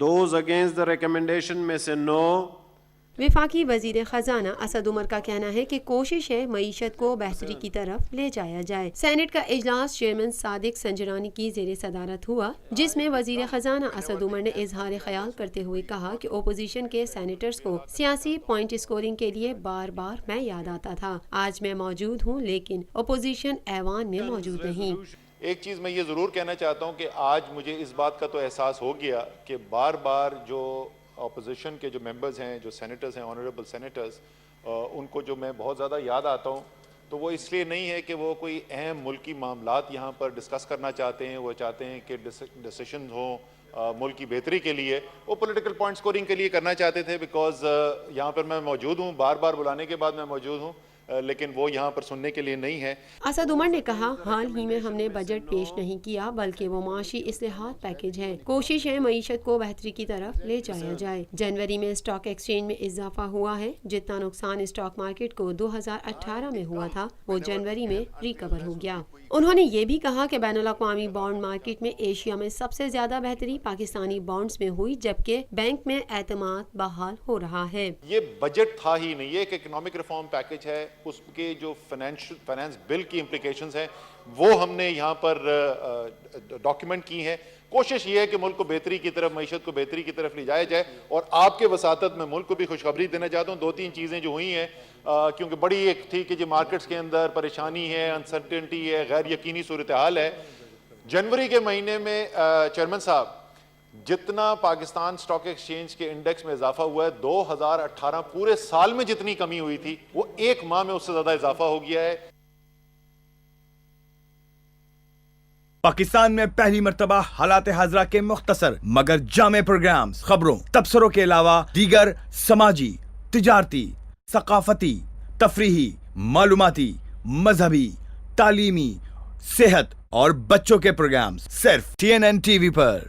Those against the recommendation may say no. वफाकी वजीर खजाना असद उमर का कहना है कि कोशिश है मईशत को बेहतरी की तरफ ले जाया जाए। सेनेट का इजलास चेयरमैन सादिक संजरानी की जेर सदारत हुआ, जिसमें वजीर खजाना असद उमर ने इजहार ख्याल करते हुए कहा कि ओपोजिशन के सेनेटर्स को सियासी पॉइंट स्कोरिंग के लिए बार बार मैं याद आता था। आज मैं मौजूद हूँ लेकिन ओपोजिशन ऐवान में मौजूद नहीं। एक चीज़ मैं ये ज़रूर कहना चाहता हूँ कि आज मुझे इस बात का तो एहसास हो गया कि बार बार जो अपोजिशन के जो मेंबर्स हैं, जो सेनेटर्स हैं, ऑनरेबल सेनेटर्स, उनको जो मैं बहुत ज़्यादा याद आता हूँ, तो वो इसलिए नहीं है कि वो कोई अहम मुल्की मामलात यहाँ पर डिस्कस करना चाहते हैं। वो चाहते हैं कि डिसीशन हों मुल्क की बेहतरी के लिए, वो पॉलिटिकल पॉइंट स्कोरिंग के लिए करना चाहते थे। बिकॉज यहाँ पर मैं मौजूद हूँ, बार बार बुलाने के बाद मैं मौजूद हूँ, लेकिन वो यहाँ पर सुनने के लिए नहीं है। असद उमर ने कहा, हाल ही में हमने बजट पेश नहीं किया बल्कि वो माशी इस्तेहात पैकेज है। कोशिश है मईशत को बेहतरी की तरफ ले जाया जाए। जनवरी में स्टॉक एक्सचेंज में इजाफा हुआ है। जितना नुकसान स्टॉक मार्केट को 2018 में हुआ था वो जनवरी में रिकवर हो गया। उन्होंने ये भी कहा कि बैनुल-अक़वामी बॉन्ड मार्केट में एशिया में सबसे ज्यादा बेहतरी पाकिस्तानी बॉन्ड्स में हुई, जबकि बैंक में एतमाद बहाल हो रहा है। ये बजट था ही नहीं, ये एक इकोनॉमिक रिफॉर्म पैकेज है। उसके जो फाइनेंस बिल की इम्प्लिकेशंस हैं वो हमने यहाँ पर डॉक्यूमेंट की हैं। कोशिश ये है कि मुल्क को बेहतरी की तरफ, मईशत को बेहतरी की तरफ ले जाया जाए। और आपके वसातत में मुल्क को भी खुशखबरी देना चाहता हूँ। 2-3 चीज़ें जो हुई हैं, क्योंकि बड़ी एक थी कि जो मार्केट्स के अंदर परेशानी है, अनसर्टेनिटी है, गैर यकीनी सूरत हाल है। जनवरी के महीने में चेयरमैन साहब, जितना पाकिस्तान स्टॉक एक्सचेंज के इंडेक्स में इजाफा हुआ है, 2018 पूरे साल में जितनी कमी हुई थी वो एक माह में उससे ज्यादा इजाफा हो गया है। पाकिस्तान में पहली मर्तबा हालात हाजरा के मुख्तसर मगर जामे प्रोग्राम्स, खबरों, तबसरों के अलावा दीगर समाजी, तिजारती, सकाफती, तफरीही, मालूमाती, मजहबी, तालीमी, सेहत और बच्चों के प्रोग्राम्स सिर्फ TNN TV पर।